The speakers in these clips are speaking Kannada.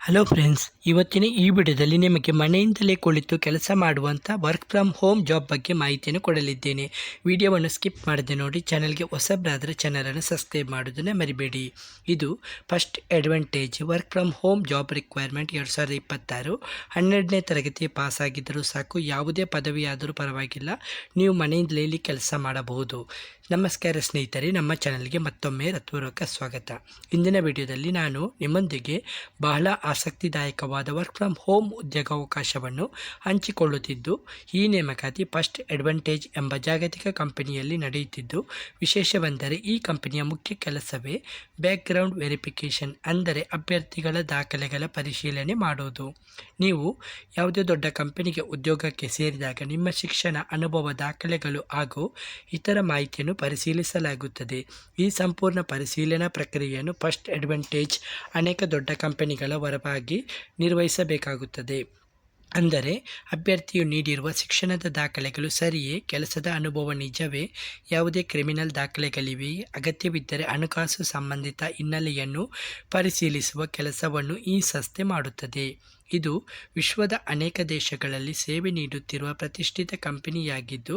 ಹಲೋ ಫ್ರೆಂಡ್ಸ್, ಇವತ್ತಿನ ಈ ವಿಡಿಯೋದಲ್ಲಿ ನಿಮಗೆ ಮನೆಯಿಂದಲೇ ಕುಳಿತು ಕೆಲಸ ಮಾಡುವಂಥ ವರ್ಕ್ ಫ್ರಮ್ ಹೋಮ್ ಜಾಬ್ ಬಗ್ಗೆ ಮಾಹಿತಿಯನ್ನು ಕೊಡಲಿದ್ದೇನೆ. ವಿಡಿಯೋವನ್ನು ಸ್ಕಿಪ್ ಮಾಡದೆ ನೋಡಿ. ಚಾನಲ್ಗೆ ಹೊಸಬರಾದರೆ ಚಾನಲನ್ನು ಸಬ್ಸ್ಕ್ರೈಬ್ ಮಾಡೋದನ್ನು ಮರಿಬೇಡಿ. ಇದು first advantage work from home job requirement 2026. 12ನೇ ತರಗತಿ ಪಾಸ್ ಆಗಿದ್ದರೂ ಸಾಕು, ಯಾವುದೇ ಪದವಿ ಆದರೂ ಪರವಾಗಿಲ್ಲ, ನೀವು ಮನೆಯಿಂದಲೇ ಇಲ್ಲಿ ಕೆಲಸ ಮಾಡಬಹುದು. ನಮಸ್ಕಾರ ಸ್ನೇಹಿತರೆ, ನಮ್ಮ ಚಾನಲ್ಗೆ ಮತ್ತೊಮ್ಮೆ ಹೃತ್ಪೂರ್ವಕ ಸ್ವಾಗತ. ಇಂದಿನ ವಿಡಿಯೋದಲ್ಲಿ ನಾನು ನಿಮ್ಮೊಂದಿಗೆ ಬಹಳ ಆಸಕ್ತಿದಾಯಕವಾದ ವರ್ಕ್ ಫ್ರಮ್ ಹೋಮ್ ಉದ್ಯೋಗಾವಕಾಶವನ್ನು ಹಂಚಿಕೊಳ್ಳುತ್ತಿದ್ದು, ಈ ನೇಮಕಾತಿ ಫಸ್ಟ್ ಅಡ್ವಾಂಟೇಜ್ ಎಂಬ ಜಾಗತಿಕ ಕಂಪನಿಯಲ್ಲಿ ನಡೆಯುತ್ತಿದ್ದು, ವಿಶೇಷವೆಂದರೆ ಈ ಕಂಪನಿಯ ಮುಖ್ಯ ಕೆಲಸವೇ ಬ್ಯಾಕ್ಗ್ರೌಂಡ್ ವೆರಿಫಿಕೇಷನ್, ಅಂದರೆ ಅಭ್ಯರ್ಥಿಗಳ ದಾಖಲೆಗಳ ಪರಿಶೀಲನೆ ಮಾಡುವುದು. ನೀವು ಯಾವುದೇ ದೊಡ್ಡ ಕಂಪನಿಗೆ ಉದ್ಯೋಗಕ್ಕೆ ಸೇರಿದಾಗ ನಿಮ್ಮ ಶಿಕ್ಷಣ, ಅನುಭವ, ದಾಖಲೆಗಳು ಹಾಗೂ ಇತರ ಮಾಹಿತಿಯನ್ನು ಪರಿಶೀಲಿಸಲಾಗುತ್ತದೆ. ಈ ಸಂಪೂರ್ಣ ಪರಿಶೀಲನಾ ಪ್ರಕ್ರಿಯೆಯನ್ನು ಫಸ್ಟ್ ಅಡ್ವಾಂಟೇಜ್ ಅನೇಕ ದೊಡ್ಡ ಕಂಪನಿಗಳ ಹೊರವಾಗಿ ನಿರ್ವಹಿಸಬೇಕಾಗುತ್ತದೆ. ಅಂದರೆ ಅಭ್ಯರ್ಥಿಯು ನೀಡಿರುವ ಶಿಕ್ಷಣದ ದಾಖಲೆಗಳು ಸರಿಯೇ, ಕೆಲಸದ ಅನುಭವ ನಿಜವೇ, ಯಾವುದೇ ಕ್ರಿಮಿನಲ್ ದಾಖಲೆಗಳಿವೆಯೇ, ಅಗತ್ಯವಿದ್ದರೆ ಹಣಕಾಸು ಸಂಬಂಧಿತ ಹಿನ್ನೆಲೆಯನ್ನು ಪರಿಶೀಲಿಸುವ ಕೆಲಸವನ್ನು ಈ ಸಂಸ್ಥೆ ಮಾಡುತ್ತದೆ. ಇದು ವಿಶ್ವದ ಅನೇಕ ದೇಶಗಳಲ್ಲಿ ಸೇವೆ ನೀಡುತ್ತಿರುವ ಪ್ರತಿಷ್ಠಿತ ಕಂಪನಿಯಾಗಿದ್ದು,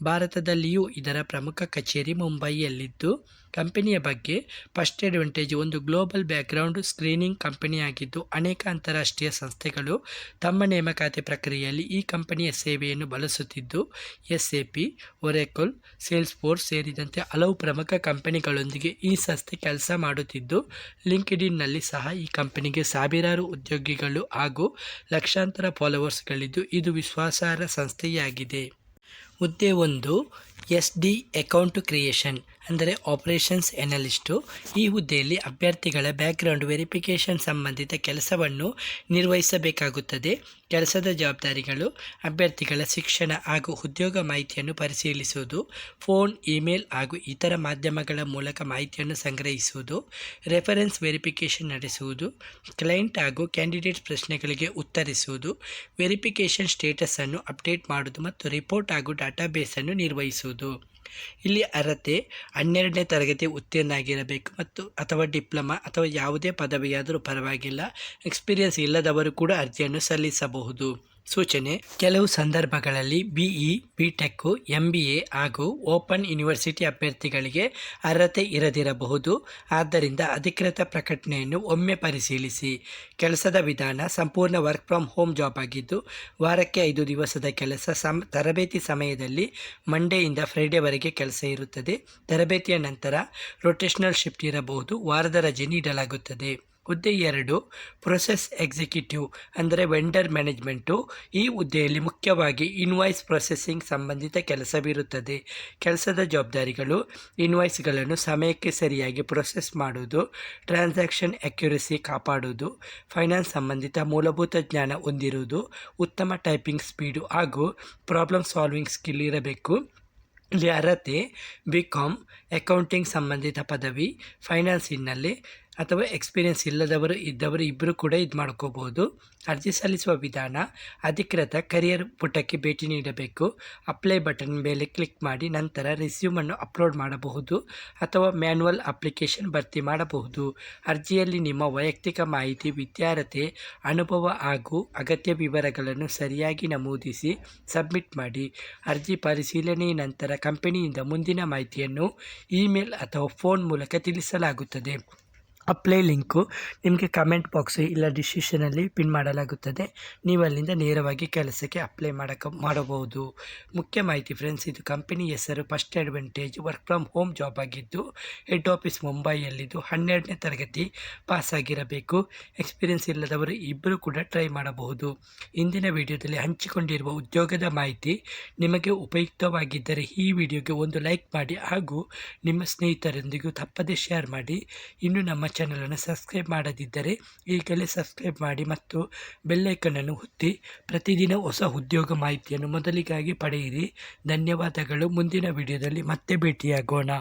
ಭಾರತದಲ್ಲಿಯೂ ಇದರ ಪ್ರಮುಖ ಕಚೇರಿ ಮುಂಬಯಿಯಲ್ಲಿದ್ದು, ಕಂಪನಿಯ ಬಗ್ಗೆ ಫಸ್ಟ್ ಅಡ್ವಾಂಟೇಜ್ ಒಂದು ಗ್ಲೋಬಲ್ ಬ್ಯಾಕ್ಗ್ರೌಂಡ್ ಸ್ಕ್ರೀನಿಂಗ್ ಕಂಪನಿಯಾಗಿದ್ದು, ಅನೇಕ ಅಂತಾರಾಷ್ಟ್ರೀಯ ಸಂಸ್ಥೆಗಳು ತಮ್ಮ ನೇಮಕಾತಿ ಪ್ರಕ್ರಿಯೆಯಲ್ಲಿ ಈ ಕಂಪನಿಯ ಸೇವೆಯನ್ನು ಬಳಸುತ್ತಿದ್ದು, SAP, ಒರಾಕಲ್, ಸೇಲ್ಸ್ಫೋರ್ಸ್ ಸೇರಿದಂತೆ ಹಲವು ಪ್ರಮುಖ ಕಂಪನಿಗಳೊಂದಿಗೆ ಈ ಸಂಸ್ಥೆ ಕೆಲಸ ಮಾಡುತ್ತಿದ್ದು, ಲಿಂಕ್ಡ್ಇನ್ನಲ್ಲಿ ಸಹ ಈ ಕಂಪನಿಗೆ ಸಾವಿರಾರು ಉದ್ಯೋಗಿಗಳು ಹಾಗೂ ಲಕ್ಷಾಂತರ ಫಾಲೋವರ್ಸ್ಗಳಿದ್ದು, ಇದು ವಿಶ್ವಾಸಾರ್ಹ ಸಂಸ್ಥೆಯಾಗಿದೆ. ಹುದ್ದೆ 1, SD ಅಕೌಂಟ್ ಕ್ರಿಯೇಷನ್, ಅಂದರೆ ಆಪರೇಷನ್ಸ್ ಎನಲಿಸ್ಟು. ಈ ಹುದ್ದೆಯಲ್ಲಿ ಅಭ್ಯರ್ಥಿಗಳ ಬ್ಯಾಕ್ಗ್ರೌಂಡ್ ವೆರಿಫಿಕೇಷನ್ ಸಂಬಂಧಿತ ಕೆಲಸವನ್ನು ನಿರ್ವಹಿಸಬೇಕಾಗುತ್ತದೆ. ಕೆಲಸದ ಜವಾಬ್ದಾರಿಗಳು: ಅಭ್ಯರ್ಥಿಗಳ ಶಿಕ್ಷಣ ಹಾಗೂ ಉದ್ಯೋಗ ಮಾಹಿತಿಯನ್ನು ಪರಿಶೀಲಿಸುವುದು, ಫೋನ್, ಇಮೇಲ್ ಹಾಗೂ ಇತರ ಮಾಧ್ಯಮಗಳ ಮೂಲಕ ಮಾಹಿತಿಯನ್ನು ಸಂಗ್ರಹಿಸುವುದು, ರೆಫರೆನ್ಸ್ ವೆರಿಫಿಕೇಷನ್ ನಡೆಸುವುದು, ಕ್ಲೈಂಟ್ ಹಾಗೂ ಕ್ಯಾಂಡಿಡೇಟ್ ಪ್ರಶ್ನೆಗಳಿಗೆ ಉತ್ತರಿಸುವುದು, ವೆರಿಫಿಕೇಷನ್ ಸ್ಟೇಟಸನ್ನು ಅಪ್ಡೇಟ್ ಮಾಡುವುದು ಮತ್ತು ರಿಪೋರ್ಟ್ ಹಾಗೂ ಡಾಟಾಬೇಸನ್ನು ನಿರ್ವಹಿಸುವುದು. ಇಲ್ಲಿ ಅರ್ಹತೆ 12ನೇ ತರಗತಿ ಉತ್ತೀರ್ಣರಾಗಿರಬೇಕು ಅಥವಾ ಡಿಪ್ಲೊಮಾ ಅಥವಾ ಯಾವುದೇ ಪದವಿಯಾದರೂ ಪರವಾಗಿಲ್ಲ. ಎಕ್ಸ್ಪೀರಿಯನ್ಸ್ ಇಲ್ಲದವರು ಕೂಡ ಅರ್ಜಿಯನ್ನು ಸಲ್ಲಿಸಬಹುದು. ಸೂಚನೆ: ಕೆಲವು ಸಂದರ್ಭಗಳಲ್ಲಿ BE, BTech, MBA ಹಾಗೂ ಓಪನ್ ಯೂನಿವರ್ಸಿಟಿ ಅಭ್ಯರ್ಥಿಗಳಿಗೆ ಅರ್ಹತೆ ಇರದಿರಬಹುದು. ಆದ್ದರಿಂದ ಅಧಿಕೃತ ಪ್ರಕಟಣೆಯನ್ನು ಒಮ್ಮೆ ಪರಿಶೀಲಿಸಿ. ಕೆಲಸದ ವಿಧಾನ: ಸಂಪೂರ್ಣ ವರ್ಕ್ ಫ್ರಮ್ ಹೋಮ್ ಜಾಬ್ ಆಗಿದ್ದು, ವಾರಕ್ಕೆ 5 ದಿವಸದ ಕೆಲಸ. ತರಬೇತಿ ಸಮಯದಲ್ಲಿ ಮಂಡೆಯಿಂದ ಫ್ರೈಡೆವರೆಗೆ ಕೆಲಸ ಇರುತ್ತದೆ. ತರಬೇತಿಯ ನಂತರ ರೊಟೇಷನಲ್ ಶಿಫ್ಟ್ ಇರಬಹುದು. ವಾರದ ರಜೆ ನೀಡಲಾಗುತ್ತದೆ. ಹುದ್ದೆ 2, ಪ್ರೊಸೆಸ್ ಎಕ್ಸಿಕ್ಯೂಟಿವ್, ಅಂದರೆ ವೆಂಡರ್ ಮ್ಯಾನೇಜ್ಮೆಂಟು. ಈ ಹುದ್ದೆಯಲ್ಲಿ ಮುಖ್ಯವಾಗಿ ಇನ್ವಾಯ್ಸ್ ಪ್ರೊಸೆಸಿಂಗ್ ಸಂಬಂಧಿತ ಕೆಲಸವಿರುತ್ತದೆ. ಕೆಲಸದ ಜವಾಬ್ದಾರಿಗಳು: ಇನ್ವಾಯ್ಸ್ಗಳನ್ನು ಸಮಯಕ್ಕೆ ಸರಿಯಾಗಿ ಪ್ರೊಸೆಸ್ ಮಾಡುವುದು, ಟ್ರಾನ್ಸಾಕ್ಷನ್ ಅಕ್ಯುರಸಿ ಕಾಪಾಡುವುದು, ಫೈನಾನ್ಸ್ ಸಂಬಂಧಿತ ಮೂಲಭೂತ ಜ್ಞಾನ ಹೊಂದಿರುವುದು, ಉತ್ತಮ ಟೈಪಿಂಗ್ ಸ್ಪೀಡು ಹಾಗೂ ಪ್ರಾಬ್ಲಮ್ ಸಾಲ್ವಿಂಗ್ ಸ್ಕಿಲ್ ಇರಬೇಕು. ಇಲ್ಲಿ ಅರ್ಹತೆ BCom, ಅಕೌಂಟಿಂಗ್ ಸಂಬಂಧಿತ ಪದವಿ, ಫೈನಾನ್ಸ್ ಹಿನ್ನೆಲೆ ಅಥವಾ ಎಕ್ಸ್ಪೀರಿಯನ್ಸ್ ಇಲ್ಲದವರು ಇದ್ದವರು ಇಬ್ಬರು ಕೂಡ ಇದು ಮಾಡ್ಕೋಬೋದು. ಅರ್ಜಿ ಸಲ್ಲಿಸುವ ವಿಧಾನ: ಅಧಿಕೃತ ಕರಿಯರ್ ಪುಟಕ್ಕೆ ಭೇಟಿ ನೀಡಬೇಕು. ಅಪ್ಲೈ ಬಟನ್ ಮೇಲೆ ಕ್ಲಿಕ್ ಮಾಡಿ ನಂತರ ರೆಸ್ಯೂಮನ್ನು ಅಪ್ಲೋಡ್ ಮಾಡಬಹುದು ಅಥವಾ ಮ್ಯಾನ್ಯುವಲ್ ಅಪ್ಲಿಕೇಶನ್ ಭರ್ತಿ ಮಾಡಬಹುದು. ಅರ್ಜಿಯಲ್ಲಿ ನಿಮ್ಮ ವೈಯಕ್ತಿಕ ಮಾಹಿತಿ, ವಿದ್ಯಾರ್ಹತೆ, ಅನುಭವ ಹಾಗೂ ಅಗತ್ಯ ವಿವರಗಳನ್ನು ಸರಿಯಾಗಿ ನಮೂದಿಸಿ ಸಬ್ಮಿಟ್ ಮಾಡಿ. ಅರ್ಜಿ ಪರಿಶೀಲನೆಯ ನಂತರ ಕಂಪನಿಯಿಂದ ಮುಂದಿನ ಮಾಹಿತಿಯನ್ನು ಇಮೇಲ್ ಅಥವಾ ಫೋನ್ ಮೂಲಕ ತಿಳಿಸಲಾಗುತ್ತದೆ. ಅಪ್ಲೈ ಲಿಂಕು ನಿಮಗೆ ಕಮೆಂಟ್ ಬಾಕ್ಸ್ ಇಲ್ಲ ಡಿಸ್ಕ್ರಿಪ್ಷನಲ್ಲಿ ಪಿನ್ ಮಾಡಲಾಗುತ್ತದೆ. ನೀವು ಅಲ್ಲಿಂದ ನೇರವಾಗಿ ಕೆಲಸಕ್ಕೆ ಅಪ್ಲೈ ಮಾಡಬಹುದು. ಮುಖ್ಯ ಮಾಹಿತಿ ಫ್ರೆಂಡ್ಸ್, ಇದು ಕಂಪನಿ ಹೆಸರು first advantage work from home job ಆಗಿದ್ದು, ಹೆಡ್ ಆಫೀಸ್ ಮುಂಬೈಯಲ್ಲಿದ್ದು, 12ನೇ ತರಗತಿ ಪಾಸ್ ಆಗಿರಬೇಕು. ಎಕ್ಸ್ಪೀರಿಯನ್ಸ್ ಇಲ್ಲದವರು ಇಬ್ಬರು ಕೂಡ ಟ್ರೈ ಮಾಡಬಹುದು. ಇಂದಿನ ವಿಡಿಯೋದಲ್ಲಿ ಹಂಚಿಕೊಂಡಿರುವ ಉದ್ಯೋಗದ ಮಾಹಿತಿ ನಿಮಗೆ ಉಪಯುಕ್ತವಾಗಿದ್ದರೆ ಈ ವಿಡಿಯೋಗೆ ಒಂದು ಲೈಕ್ ಮಾಡಿ ಹಾಗೂ ನಿಮ್ಮ ಸ್ನೇಹಿತರೊಂದಿಗೂ ತಪ್ಪದೇ ಶೇರ್ ಮಾಡಿ. ಇನ್ನು ನಮ್ಮ ಚಾನಲನ್ನು ಸಬ್ಸ್ಕ್ರೈಬ್ ಮಾಡದಿದ್ದರೆ ಈಗಲೇ ಸಬ್ಸ್ಕ್ರೈಬ್ ಮಾಡಿ ಮತ್ತು ಬೆಲ್ಲೈಕನನ್ನು ಒತ್ತಿ ಪ್ರತಿದಿನ ಹೊಸ ಉದ್ಯೋಗ ಮಾಹಿತಿಯನ್ನು ಮೊದಲಿಗಾಗಿ ಪಡೆಯಿರಿ. ಧನ್ಯವಾದಗಳು. ಮುಂದಿನ ವಿಡಿಯೋದಲ್ಲಿ ಮತ್ತೆ ಭೇಟಿಯಾಗೋಣ.